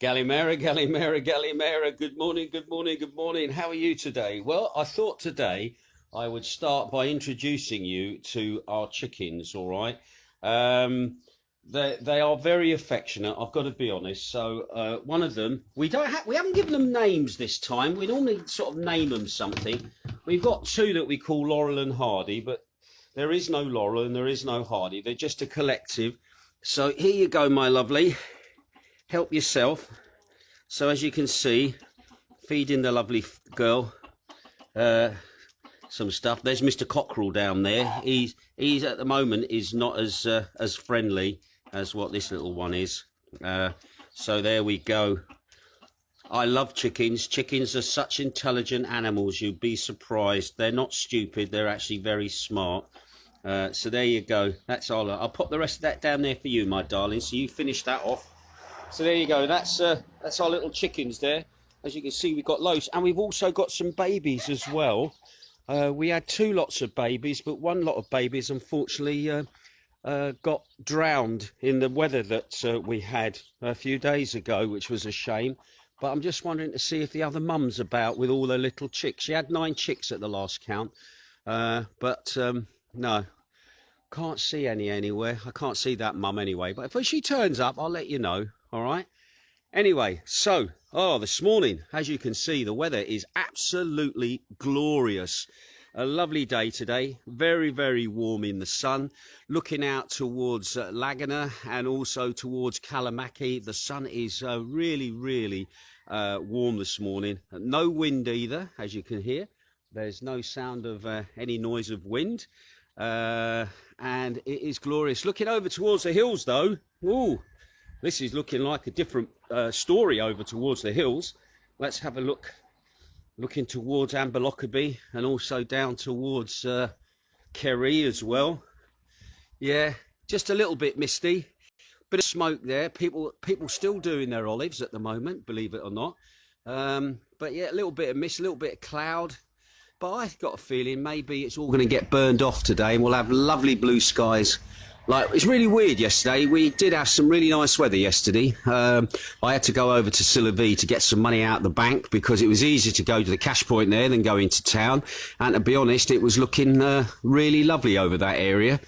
Galimera, Galimera, Galimera. Good morning, good morning, good morning. How are you today? Well, I thought today I would start by introducing you to our chickens, all right? Um, they are very affectionate, I've got to be honest. So one of them, we haven't given them names this time. We normally sort of name them something. We've got two that we call Laurel and Hardy, but there is no Laurel and there is no Hardy. They're just a collective. So here you go, my lovely. Help yourself. So as you can see, feeding the lovely girl some stuff. There's Mr. Cockerel down there. He's at the moment is not as friendly as what this little one is. So there we go. I love chickens. Chickens are such intelligent animals. You'd be surprised. They're not stupid. They're actually very smart. So there you go. That's all. I'll put the rest of that down there for you, my darling. So you finish that off. So there you go. That's our little chickens there. As you can see, we've got loads, and we've also got some babies as well. We had two lots of babies, but one lot of babies unfortunately got drowned in the weather that we had a few days ago, which was a shame. But I'm just wondering to see if the other mum's about with all her little chicks. She had 9 chicks at the last count, but no, can't see any anywhere. I can't see that mum anyway. But if she turns up, I'll let you know. All right. Anyway, so this morning, as you can see, the weather is absolutely glorious. A lovely day today, very, very warm in the sun. Looking out towards Laguna and also towards Kalamaki, the sun is really, really warm this morning. No wind either, as you can hear. There's no sound of any noise of wind, and it is glorious. Looking over towards the hills, though, ooh, this is looking like a different story over towards the hills. Let's have a look. Looking towards Amberlockaby and also down towards Kerry as well. Yeah, just a little bit misty. Bit of smoke there. People still doing their olives at the moment, believe it or not. But yeah, a little bit of mist, a little bit of cloud. But I've got a feeling maybe it's all going to get burned off today and we'll have lovely blue skies. Like, it's really weird yesterday. We did have some really nice weather yesterday. I had to go over to Sillavi to get some money out of the bank because it was easier to go to the cash point there than go into town. And to be honest, it was looking really lovely over that area.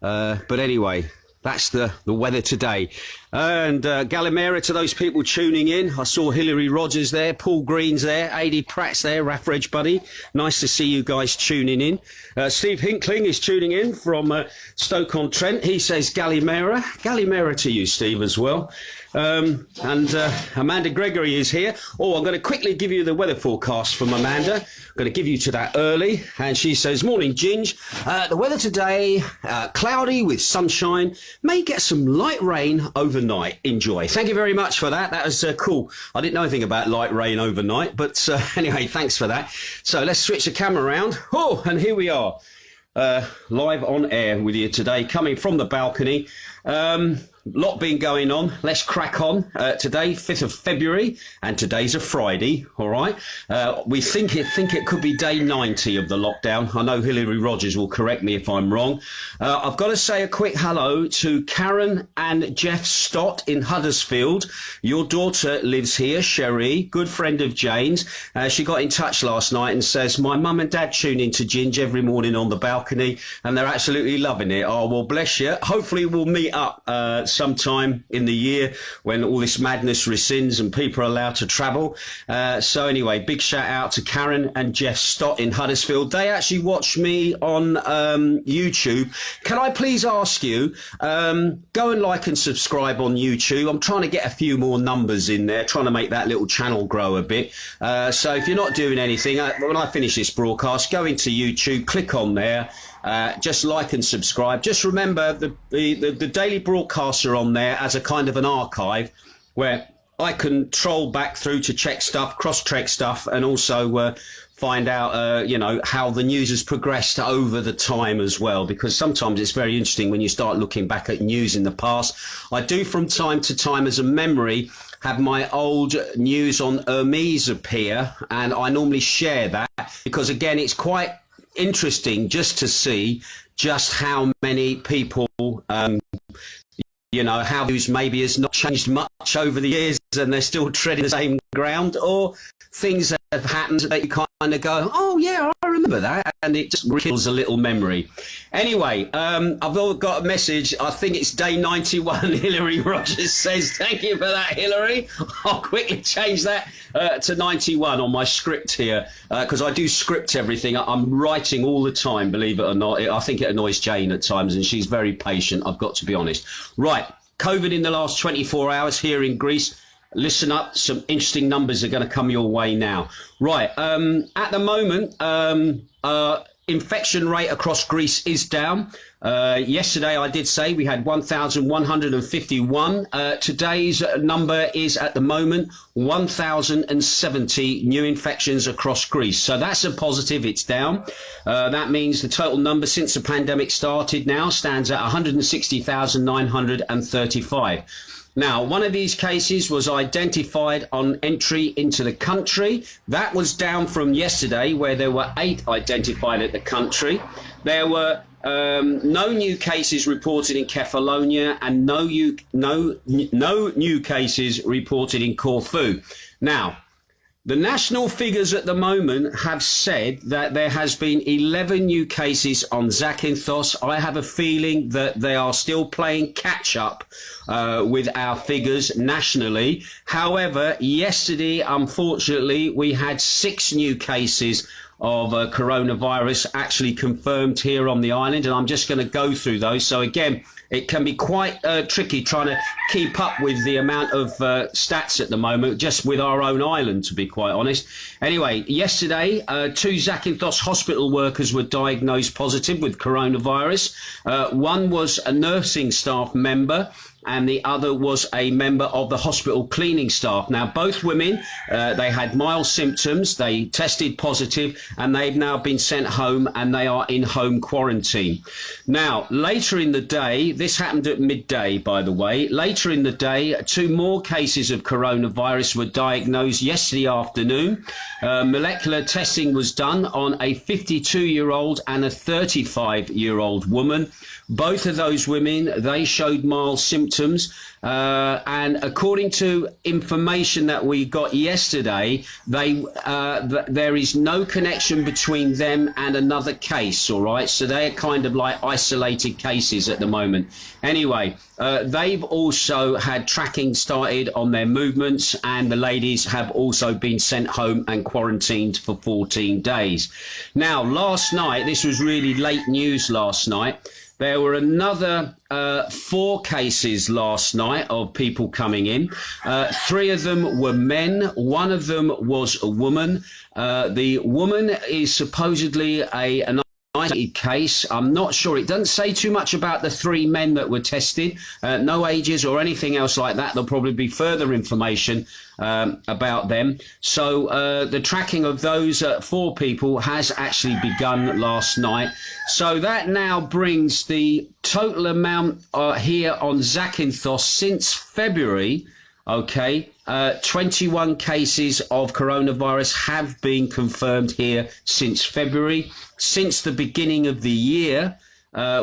But anyway, that's the weather today. And Galimera to those people tuning in. I saw Hilary Rogers there, Paul Green's there, A.D. Pratt's there, Raffridge buddy. Nice to see you guys tuning in. Steve Hinkling is tuning in from Stoke-on-Trent. He says Galimera. Galimera to you, Steve, as well. And Amanda Gregory is here. I'm going to quickly give you the weather forecast from Amanda. I'm going to give you to that early. And she says, morning, Ginge. The weather today, cloudy with sunshine. May get some light rain overnight. Enjoy. Thank you very much for that. That was cool. I didn't know anything about light rain overnight. But anyway, thanks for that. So let's switch the camera around. And here we are. Live on air with you today, coming from the balcony. Lot been going on. Let's crack on. Today, 5th of February, and today's a Friday. All right. We think it could be day 90 of the lockdown. I know Hilary Rogers will correct me if I'm wrong. I've got to say a quick hello to Karen and Jeff Stott in Huddersfield. Your daughter lives here, Sherry, good friend of Jane's. She got in touch last night and says, my mum and dad tune in to Ginge every morning on the balcony, and they're absolutely loving it. Oh, well, bless you. Hopefully we'll meet up sometime in the year when all this madness rescinds and people are allowed to travel. So anyway, big shout out to Karen and Jeff Stott in Huddersfield. They actually watch me on YouTube. Can I please ask you, go and like and subscribe on YouTube. I'm trying to get a few more numbers in there, trying to make that little channel grow a bit. So if you're not doing anything, when I finish this broadcast, go into YouTube, click on there. Just like and subscribe. Just remember the daily broadcasts are on there as a kind of an archive where I can troll back through to check stuff, cross-check stuff, and also find out, how the news has progressed over the time as well, because sometimes it's very interesting when you start looking back at news in the past. I do from time to time as a memory have my old news on Hermes appear, and I normally share that because, again, it's quite interesting just to see just how many people, how news maybe has not changed much over the years. and they're still treading the same ground, or things that have happened that you kind of go, oh yeah, I remember that, and it just rekindles a little memory. Anyway, I've got a message. I think it's day 91. Hillary Rogers says, thank you for that, Hillary. I'll quickly change that to 91 on my script here, because I do script everything. I'm writing all the time, believe it or not. I think it annoys Jane at times, and she's very patient, I've got to be honest. Right, COVID in the last 24 hours here in Greece. Listen up, some interesting numbers are going to come your way now. Right, at the moment, infection rate across Greece is down. Yesterday, I did say we had 1,151. Today's number is, at the moment, 1,070 new infections across Greece. So that's a positive, it's down. That means the total number since the pandemic started now stands at 160,935. Now, one of these cases was identified on entry into the country. That was down from yesterday, where there were 8 identified at the country. There were no new cases reported in Kefalonia, and no new cases reported in Corfu. Now, the national figures at the moment have said that there has been 11 new cases on Zakynthos. I have a feeling that they are still playing catch up with our figures nationally. However, yesterday, unfortunately, we had 6 new cases of coronavirus actually confirmed here on the island, and I'm just going to go through those. So again, it can be quite tricky trying to keep up with the amount of stats at the moment, just with our own island, to be quite honest. Anyway, yesterday, 2 Zakynthos hospital workers were diagnosed positive with coronavirus. One was a nursing staff member, and the other was a member of the hospital cleaning staff. Now, both women, they had mild symptoms, they tested positive, and they've now been sent home, and they are in home quarantine. Now, later in the day, this happened at midday, by the way, later in the day, 2 more cases of coronavirus were diagnosed yesterday afternoon. Molecular testing was done on a 52-year-old and a 35-year-old woman. Both of those women, they showed mild symptoms, and according to information that we got yesterday, there is no connection between them and another case, all right? So they're kind of like isolated cases at the moment. Anyway, they've also had tracking started on their movements, and the ladies have also been sent home and quarantined for 14 days. Now, last night, this was really late news last night. There were another 4 cases last night of people coming in. 3 of them were men. 1 of them was a woman. The woman is supposedly an isolated case. I'm not sure. It doesn't say too much about the 3 men that were tested. No ages or anything else like that. There'll probably be further information about them. So the tracking of those 4 people has actually begun last night. So that now brings the total amount here on Zakynthos since February. Okay, 21 cases of coronavirus have been confirmed here since February. Since the beginning of the year,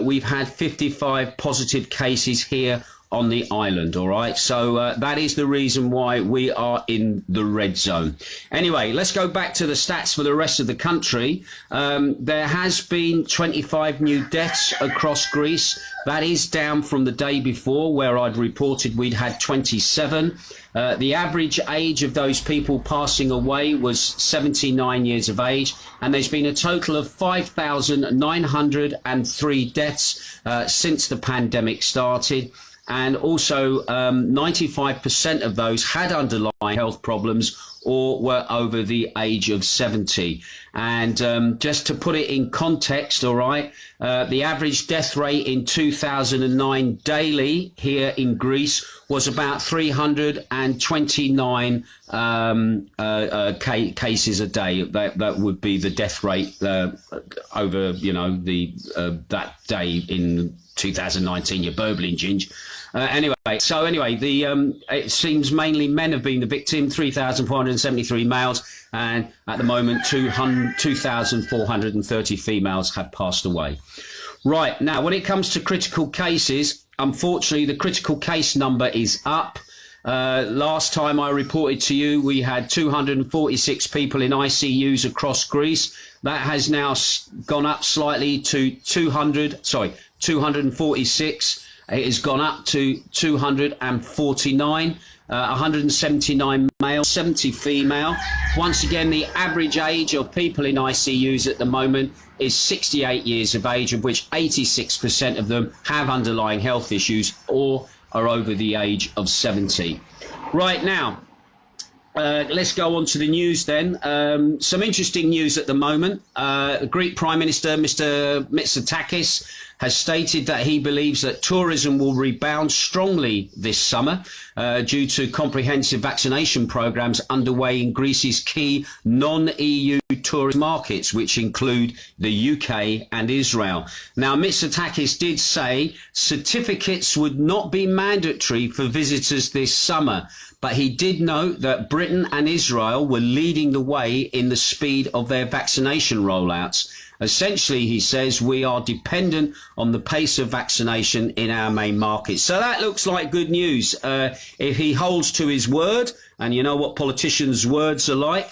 we've had 55 positive cases here on the island, all right? So that is the reason why we are in the red zone. Anyway, let's go back to the stats for the rest of the country. There has been 25 new deaths across Greece. That is down from the day before, where I'd reported we'd had 27. The average age of those people passing away was 79 years of age, and there's been a total of 5,903 deaths since the pandemic started. And also 95% of those had underlying health problems or were over the age of 70. And just to put it in context, all right, the average death rate in 2009 daily here in Greece was about 329 cases a day. That would be the death rate over, you know, that day in 2019. You're burbling, Ginge. Anyway, it seems mainly men have been the victim, 3,473 males, and at the moment 2,430 females have passed away. Right, now when it comes to critical cases, unfortunately the critical case number is up, Last time I reported to you, we had 246 people in ICUs across Greece. That has now gone up slightly to 246. It has gone up to 249. 179 male, 70 female. Once again, the average age of people in ICUs at the moment is 68 years of age, of which 86% of them have underlying health issues or are over the age of 70. Right now, let's go on to the news then. Some interesting news at the moment. The Greek Prime Minister, Mr. Mitsotakis, has stated that he believes that tourism will rebound strongly this summer due to comprehensive vaccination programs underway in Greece's key non-EU tourist markets, which include the UK and Israel. Now, Mitsotakis did say certificates would not be mandatory for visitors this summer, but he did note that Britain and Israel were leading the way in the speed of their vaccination rollouts. Essentially, he says, we are dependent on the pace of vaccination in our main markets. So that looks like good news. If he holds to his word, and you know what politicians' words are like,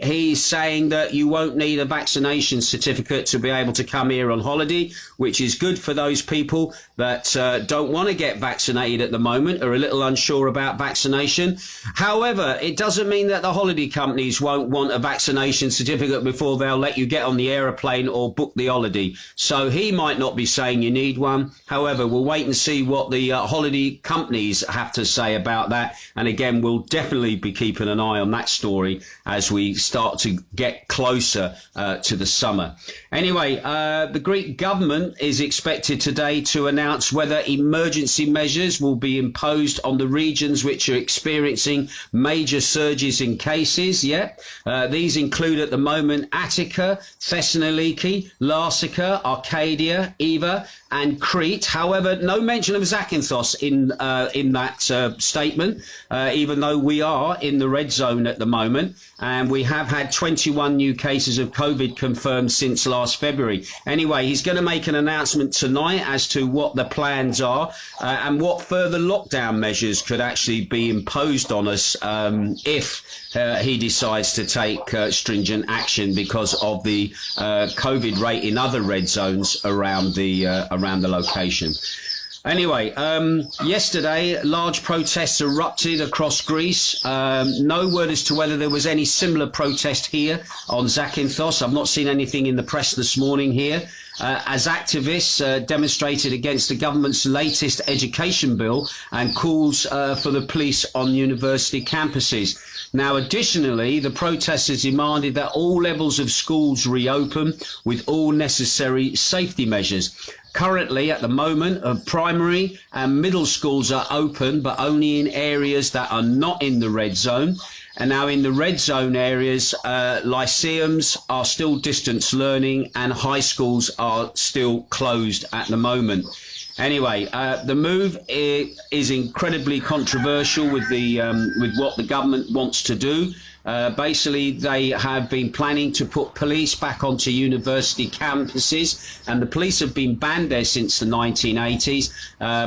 he's saying that you won't need a vaccination certificate to be able to come here on holiday, which is good for those people that don't want to get vaccinated at the moment, are a little unsure about vaccination. However, it doesn't mean that the holiday companies won't want a vaccination certificate before they'll let you get on the aeroplane or book the holiday. So he might not be saying you need one. However, we'll wait and see what the holiday companies have to say about that. And again, we'll definitely be keeping an eye on that story as we start to get closer to the summer. Anyway, the Greek government is expected today to announce whether emergency measures will be imposed on the regions which are experiencing major surges in cases. These include at the moment Attica, Thessaloniki, Larnaca, Arcadia, Eva and Crete. However, no mention of Zakynthos in that statement, even though we are in the red zone at the moment. And we have had 21 new cases of COVID confirmed since last February. Anyway, he's going to make an announcement tonight as to what the plans are and what further lockdown measures could actually be imposed on us if he decides to take stringent action because of the COVID rate in other red zones around the location. Anyway, yesterday, large protests erupted across Greece. No word as to whether there was any similar protest here on Zakynthos. I've not seen anything in the press this morning here. As activists demonstrated against the government's latest education bill and calls for the police on university campuses. Now, additionally, the protesters demanded that all levels of schools reopen with all necessary safety measures. Currently, at the moment, primary and middle schools are open, but only in areas that are not in the red zone. And now in the red zone areas, lyceums are still distance learning and high schools are still closed at the moment. Anyway, the move is incredibly controversial with what the government wants to do. Basically, they have been planning to put police back onto university campuses, and the police have been banned there since the 1980s.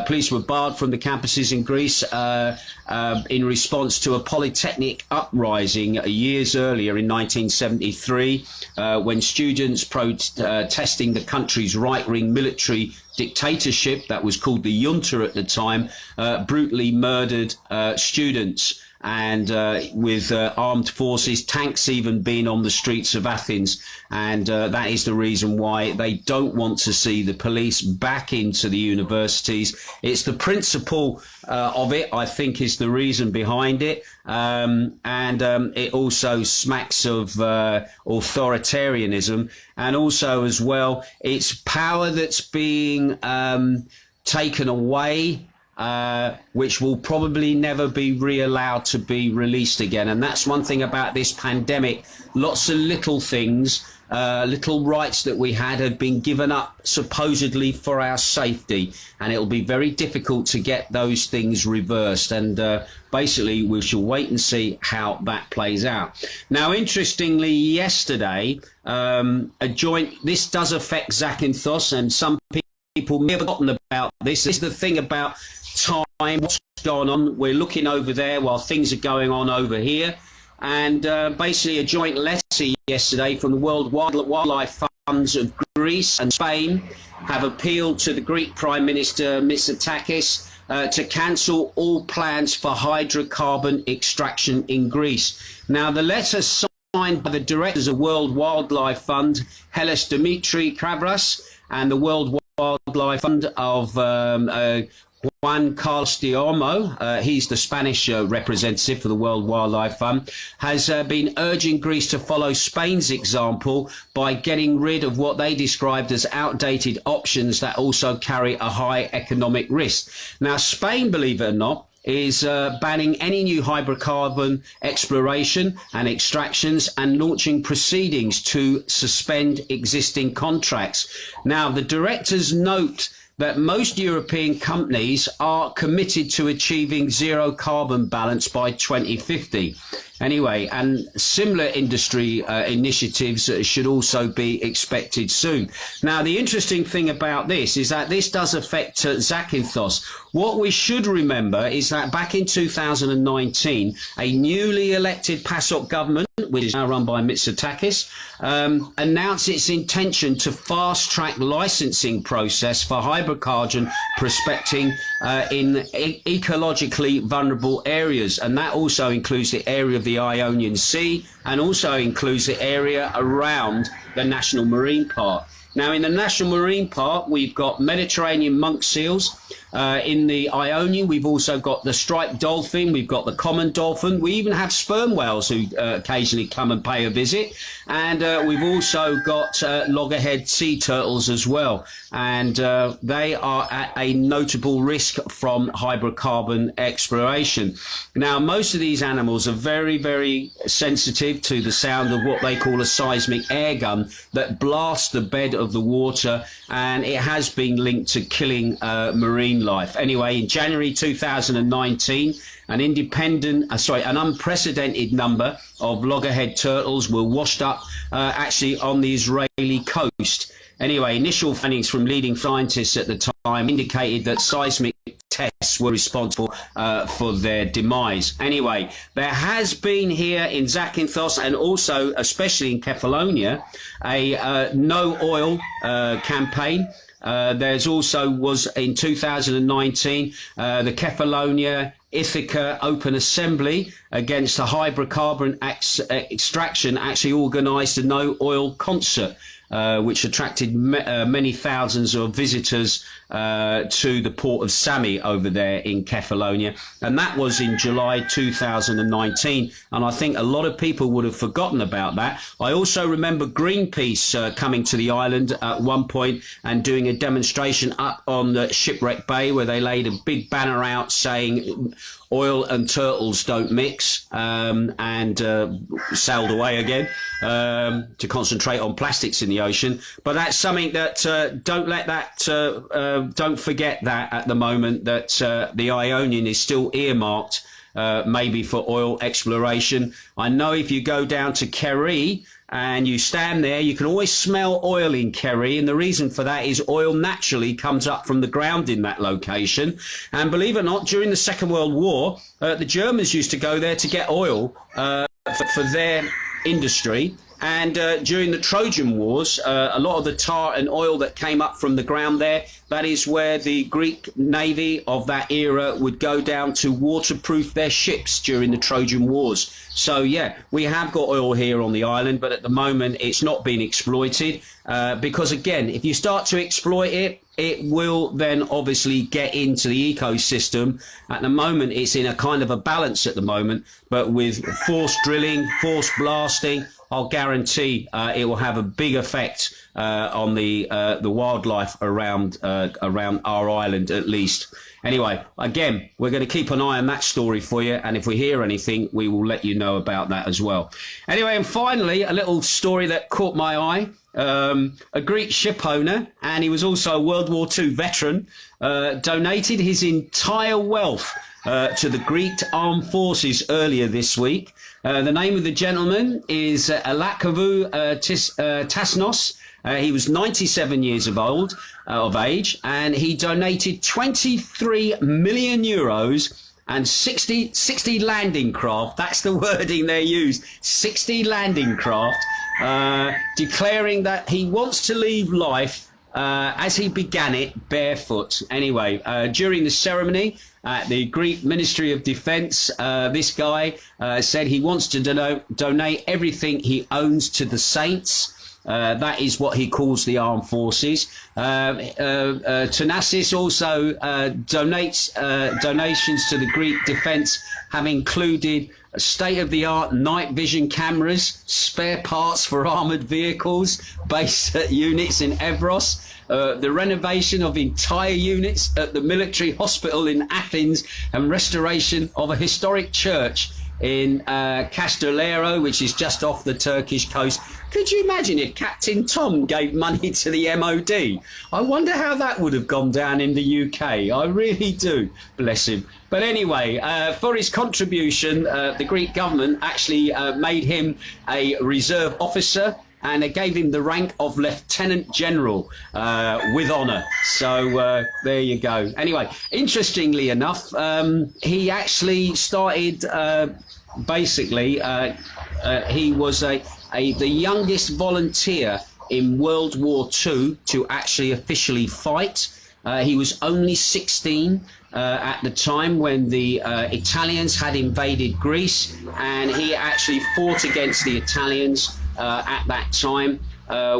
Police were barred from the campuses in Greece in response to a polytechnic uprising years earlier in 1973, when students protesting the country's right-wing military dictatorship, that was called the junta at the time, brutally murdered students. And with armed forces, tanks even being on the streets of Athens. And that is the reason why they don't want to see the police back into the universities. It's the principle of it, I think, is the reason behind it. It also smacks of authoritarianism. And also, as well, it's power that's being taken away, which will probably never be allowed to be released again. And that's one thing about this pandemic. Lots of little things, little rights that we had have been given up supposedly for our safety. And it'll be very difficult to get those things reversed. And basically, we shall wait and see how that plays out. Now, interestingly, yesterday, this does affect Zakynthos, and some people may have forgotten about this. This is the thing about time, what's gone on. We're looking over there while things are going on over here. And basically a joint letter yesterday from the World Wildlife Funds of Greece and Spain have appealed to the Greek Prime Minister Mitsotakis to cancel all plans for hydrocarbon extraction in Greece. Now, the letter signed by the directors of World Wildlife Fund, Helis Dimitri Kravras, and the World Wildlife Fund of Juan Carlos de Olmo, he's the Spanish representative for the World Wildlife Fund, has been urging Greece to follow Spain's example by getting rid of what they described as outdated options that also carry a high economic risk. Now, Spain, believe it or not, is banning any new hydrocarbon exploration and extractions and launching proceedings to suspend existing contracts. Now, the directors note that most European companies are committed to achieving zero carbon balance by 2050. Anyway, and similar industry initiatives should also be expected soon. Now, the interesting thing about this is that this does affect Zakynthos. What we should remember is that back in 2019, a newly elected PASOK government, which is now run by Mitsotakis, announced its intention to fast-track licensing process for hydrocarbon prospecting in ecologically vulnerable areas. And that also includes the area of the Ionian Sea and also includes the area around the National Marine Park. Now, in the National Marine Park, we've got Mediterranean monk seals. In the Ionian, we've also got the striped dolphin. We've got the common dolphin. We even have sperm whales who occasionally come and pay a visit. And we've also got loggerhead sea turtles as well. And they are at a notable risk from hydrocarbon exploration. Now, most of these animals are very, very sensitive to the sound of what they call a seismic air gun that blasts the bed of the water, and it has been linked to killing marine life. Anyway, in January 2019, an unprecedented number of loggerhead turtles were washed up actually on the Israeli coast. Anyway, initial findings from leading scientists at the time indicated that seismic tests were responsible for their demise. Anyway, there has been here in Zakynthos and also, especially in Kefalonia, a no oil campaign. There's also was in 2019 the Kefalonia Ithaca Open Assembly against the hydrocarbon extraction actually organised a no oil concert, which attracted many thousands of visitors to the port of Sami over there in Kefalonia. And that was in July 2019. And I think a lot of people would have forgotten about that. I also remember Greenpeace coming to the island at one point and doing a demonstration up on the Shipwreck Bay, where they laid a big banner out saying oil and turtles don't mix, and sailed away again to concentrate on plastics in the ocean. But that's something that don't forget that at the moment that the Ionian is still earmarked maybe for oil exploration. I know if you go down to Kerry and you stand there, you can always smell oil in Kerry, and the reason for that is oil naturally comes up from the ground in that location. And believe it or not, during the Second World War, the Germans used to go there to get oil for their industry. And during the Trojan Wars, a lot of the tar and oil that came up from the ground there, that is where the Greek navy of that era would go down to waterproof their ships during the Trojan Wars. So, yeah, we have got oil here on the island, but at the moment it's not being exploited because, again, if you start to exploit it, it will then obviously get into the ecosystem. At the moment, it's in a kind of a balance at the moment, but with forced drilling, forced blasting, I'll guarantee it will have a big effect on the wildlife around our island, at least. Anyway, again, we're going to keep an eye on that story for you, and if we hear anything, we will let you know about that as well. Anyway, and finally, a little story that caught my eye. A Greek ship owner, and he was also a World War II veteran, donated his entire wealth to the Greek armed forces earlier this week. The name of the gentleman is Alakavu Tasnos. He was 97 years of age, and he donated 23 million euros and 60 landing craft, that's the wording they used, 60 landing craft, declaring that he wants to leave life as he began it, barefoot. Anyway, during the ceremony at the Greek Ministry of Defence, this guy said he wants to donate everything he owns to the saints. That is what he calls the armed forces. Thanasis also donates donations to the Greek defence, have included state-of-the-art night vision cameras, spare parts for armoured vehicles, base units in Evros, the renovation of entire units at the military hospital in Athens, and restoration of a historic church in Castellero, which is just off the Turkish coast. Could you imagine if Captain Tom gave money to the MOD? I wonder how that would have gone down in the UK. I really do. Bless him. But anyway, for his contribution, the Greek government actually made him a reserve officer, and they gave him the rank of Lieutenant General with honour. So there you go. Anyway, interestingly enough, he actually started basically, he was the youngest volunteer in World War II to actually officially fight. He was only 16 at the time when the Italians had invaded Greece, and he actually fought against the Italians at that time.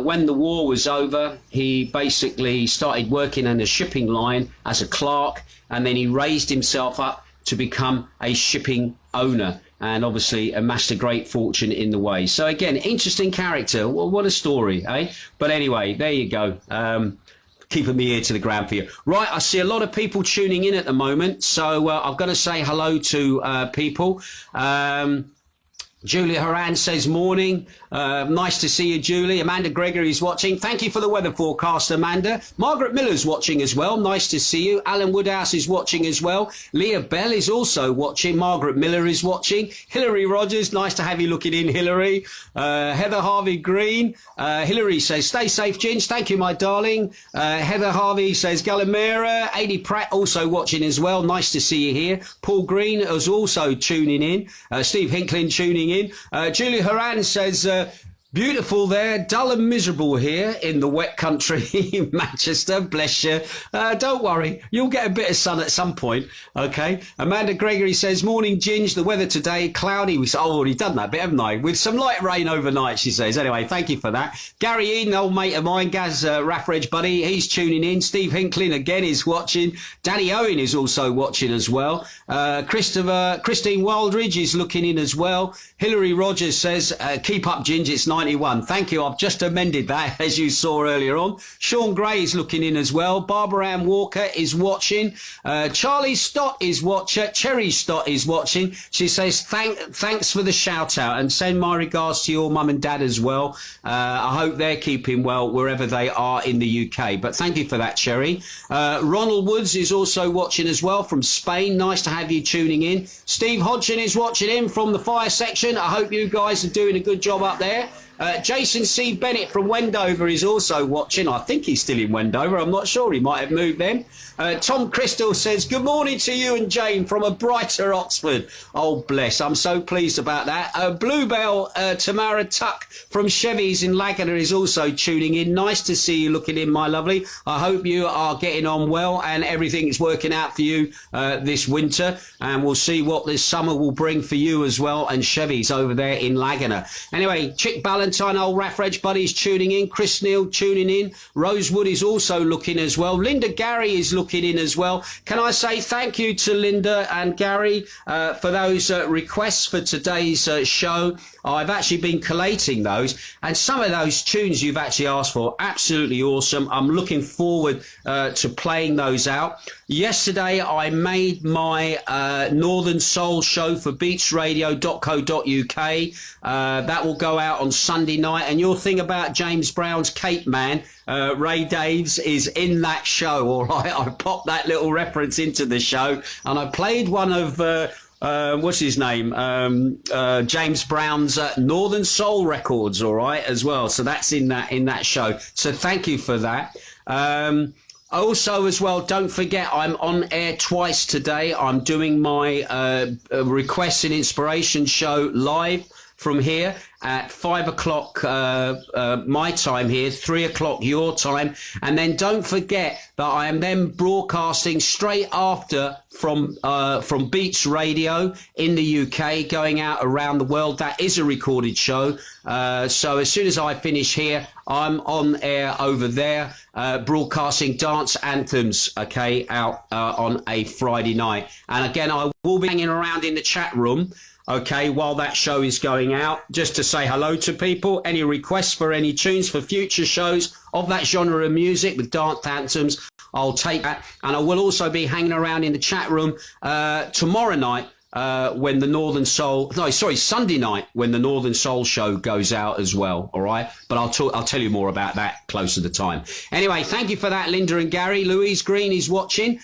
When the war was over, he basically started working on a shipping line as a clerk, and then he raised himself up to become a shipping owner, and obviously amassed a great fortune in the way. So again, interesting character. Well, what a story, eh? But anyway, there you go. Keeping me ear to the ground for you. Right, I see a lot of people tuning in at the moment, so I've got to say hello to people. Julia Horan says morning. Nice to see you, Julie. Amanda Gregory is watching. Thank you for the weather forecast, Amanda. Margaret Miller's watching as well. Nice to see you. Alan Woodhouse is watching as well. Leah Bell is also watching. Margaret Miller is watching. Hilary Rogers, nice to have you looking in, Hilary. Heather Harvey Green. Hilary says, stay safe, Ginge. Thank you, my darling. Heather Harvey says, Galimera. Adi Pratt also watching as well. Nice to see you here. Paul Green is also tuning in. Steve Hinklin tuning in. Julie Horan says, beautiful there, dull and miserable here in the wet country, Manchester, bless you. Don't worry, you'll get a bit of sun at some point, okay? Amanda Gregory says, morning, Ginge, the weather today, cloudy. I've already done that bit, haven't I? With some light rain overnight, she says. Anyway, thank you for that. Gary Eden, old mate of mine, Gaz Raffridge buddy, he's tuning in. Steve Hinklin, again, is watching. Danny Owen is also watching as well. Christine Wildridge is looking in as well. Hilary Rogers says, keep up, Ginge, it's 91. Thank you. I've just amended that, as you saw earlier on. Sean Gray is looking in as well. Barbara Ann Walker is watching. Charlie Stott is watching. Cherry Stott is watching. She says, thanks for the shout out, and send my regards to your mum and dad as well. I hope they're keeping well wherever they are in the UK. But thank you for that, Cherry. Ronald Woods is also watching as well from Spain. Nice to have you tuning in. Steve Hodgson is watching in from the fire section. I hope you guys are doing a good job up there. Jason C. Bennett from Wendover is also watching. I think he's still in Wendover. I'm not sure. He might have moved then. Tom Crystal says, good morning to you and Jane from a brighter Oxford. Oh, bless. I'm so pleased about that. Bluebell Tamara Tuck from Chevy's in Laguna is also tuning in. Nice to see you looking in, my lovely. I hope you are getting on well and everything is working out for you this winter. And we'll see what this summer will bring for you as well, and Chevy's over there in Laguna. Anyway, Chick Ballantyne, old Raffridge buddies tuning in. Chris Neal tuning in. Rosewood is also looking as well. Linda Gary is looking in as well. Can I say thank you to Linda and Gary for those requests for today's show. I've actually been collating those, and some of those tunes you've actually asked for, absolutely awesome. I'm looking forward to playing those out. Yesterday, I made my Northern Soul show for beachradio.co.uk. That will go out on Sunday night, and your thing about James Brown's Cape Man, Ray Daves, is in that show, all right? I popped that little reference into the show, and I played one of... what's his name? James Brown's Northern Soul records, all right, as well. So that's in that show. So thank you for that. Also, as well, don't forget I'm on air twice today. I'm doing my Requests and Inspiration show live from here at 5 o'clock my time here, 3 o'clock your time. And then don't forget that I am then broadcasting straight after from Beats Radio in the UK, going out around the world. That is a recorded show. So as soon as I finish here, I'm on air over there, broadcasting dance anthems, okay, out on a Friday night. And again, I will be hanging around in the chat room, okay, while that show is going out, just to say hello to people. Any requests for any tunes for future shows of that genre of music with dance anthems, I'll take that. And I will also be hanging around in the chat room tomorrow night when the Sunday night when the Northern Soul show goes out as well. All right, but I'll tell you more about that closer to the time. Anyway, thank you for that, Linda and Gary. Louise Green is watching.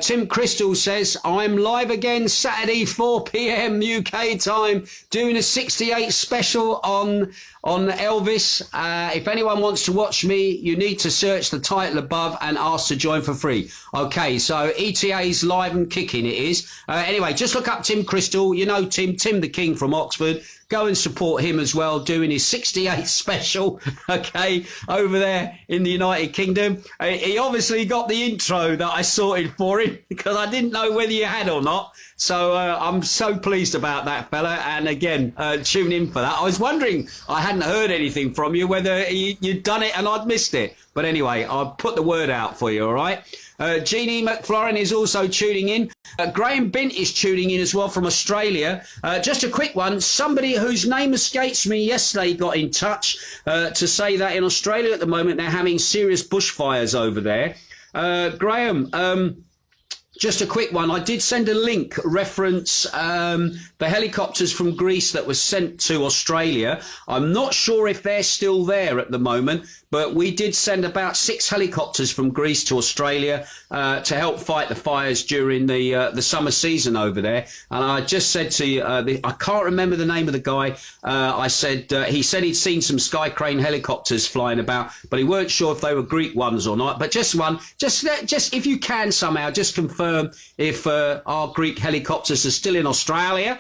Tim Crystal says, I'm live again Saturday 4 p.m. UK time doing a 68 special on Elvis. If anyone wants to watch me, you need to search the title above and ask to join for free. Okay, so ETA's live and kicking it is. Anyway, just look up Tim Crystal. You know Tim the King from Oxford. Go and support him as well, doing his 68 special, okay, over there in the United Kingdom. He obviously got the intro that I sorted for him because I didn't know whether you had or not. So I'm so pleased about that, fella. And again, tune in for that. I was wondering, I hadn't heard anything from you, whether you'd done it and I'd missed it. But anyway, I'll put the word out for you, all right? Jeannie McFlorrin is also tuning in. Graham Bint is tuning in as well from Australia. Just a quick one. Somebody whose name escapes me yesterday got in touch to say that in Australia at the moment they're having serious bushfires over there. Graham, just a quick one. I did send a link reference the helicopters from Greece that were sent to Australia. I'm not sure if they're still there at the moment, but we did send about 6 helicopters from Greece to Australia to help fight the fires during the summer season over there. And I just said to you, I can't remember the name of the guy. I said he said he'd seen some Sky Crane helicopters flying about, but he weren't sure if they were Greek ones or not. But just if you can somehow just confirm if our Greek helicopters are still in Australia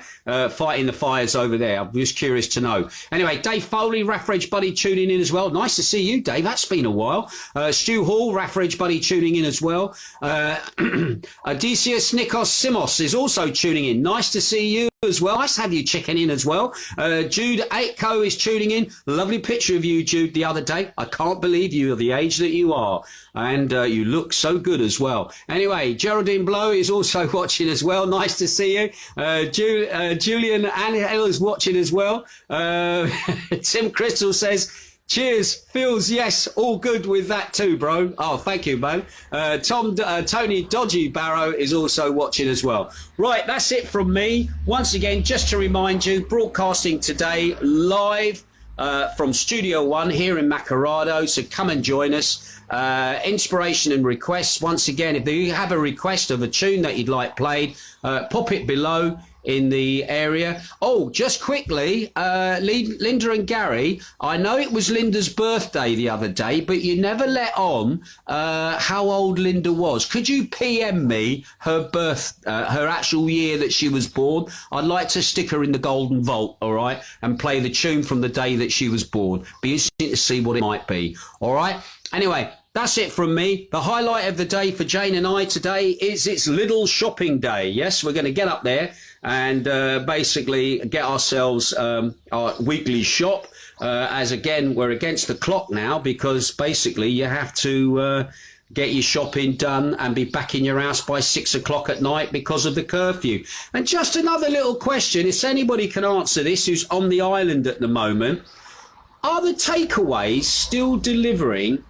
fighting the fires over there. I'm just curious to know. Anyway, Dave Foley, Raffridge buddy, tuning in as well. Nice to see you, Dave. That's been a while. Stu Hall, Raffridge buddy, tuning in as well. Odysseus Nikos Simos is also tuning in. Nice to see you as well. Nice to have you checking in as well. Jude Aitko is tuning in. Lovely picture of you, Jude, the other day. I can't believe you are the age that you are. And you look so good as well. Anyway, Geraldine Blow is also watching as well. Nice to see you. Julian Angel is watching as well. Tim Crystal says, cheers, Phils. Yes, all good with that too, bro. Oh, thank you, man. Tony Dodgy Barrow is also watching as well. Right, that's it from me. Once again, just to remind you, broadcasting today live from Studio One here in Macardo. So come and join us. Inspiration and requests. Once again, if you have a request of a tune that you'd like played, pop it below in the area. Oh, just quickly, Linda and Gary, I know it was Linda's birthday the other day, but you never let on how old Linda was. Could you PM me her her actual year that she was born? I'd like to stick her in the golden vault, all right, and play the tune from the day that she was born. Be interesting to see what it might be, all right? Anyway, that's it from me. The highlight of the day for Jane and I today is it's Lidl shopping day. Yes, we're going to get up there and basically get ourselves our weekly shop. As again, we're against the clock now because basically you have to get your shopping done and be back in your house by 6 o'clock at night because of the curfew. And just another little question, if anybody can answer this who's on the island at the moment, are the takeaways still delivering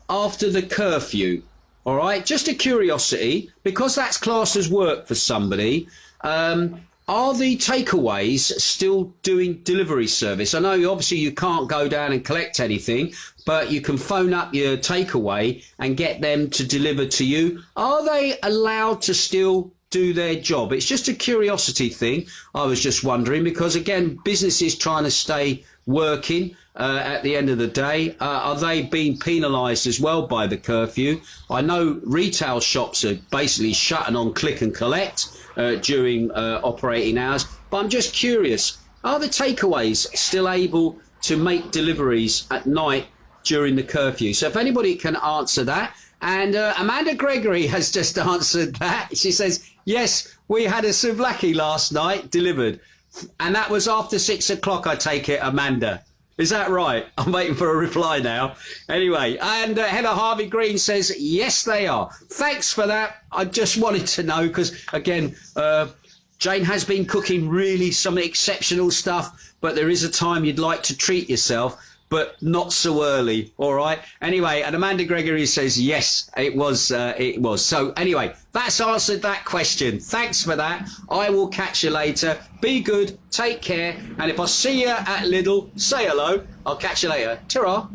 after the curfew? All right, just a curiosity, because that's classed as work for somebody. Are the takeaways still doing delivery service? I know obviously you can't go down and collect anything, but you can phone up your takeaway and get them to deliver to you. Are they allowed to still do their job? It's just a curiosity thing. I was just wondering, because again, businesses trying to stay working at the end of the day, are they being penalised as well by the curfew? I know retail shops are basically shutting on click and collect during operating hours, but I'm just curious, are the takeaways still able to make deliveries at night during the curfew? So if anybody can answer that. And Amanda Gregory has just answered that. She says, yes, we had a souvlaki last night delivered. And that was after 6 o'clock, I take it, Amanda. Is that right? I'm waiting for a reply now. Anyway, and Heather Harvey Green says, yes, they are. Thanks for that. I just wanted to know because, again, Jane has been cooking really some exceptional stuff, but there is a time you'd like to treat yourself, but not so early, all right? Anyway, and Amanda Gregory says, yes, it was. So anyway, that's answered that question. Thanks for that. I will catch you later. Be good, take care, and if I see you at Lidl, say hello. I'll catch you later. Ta-ra.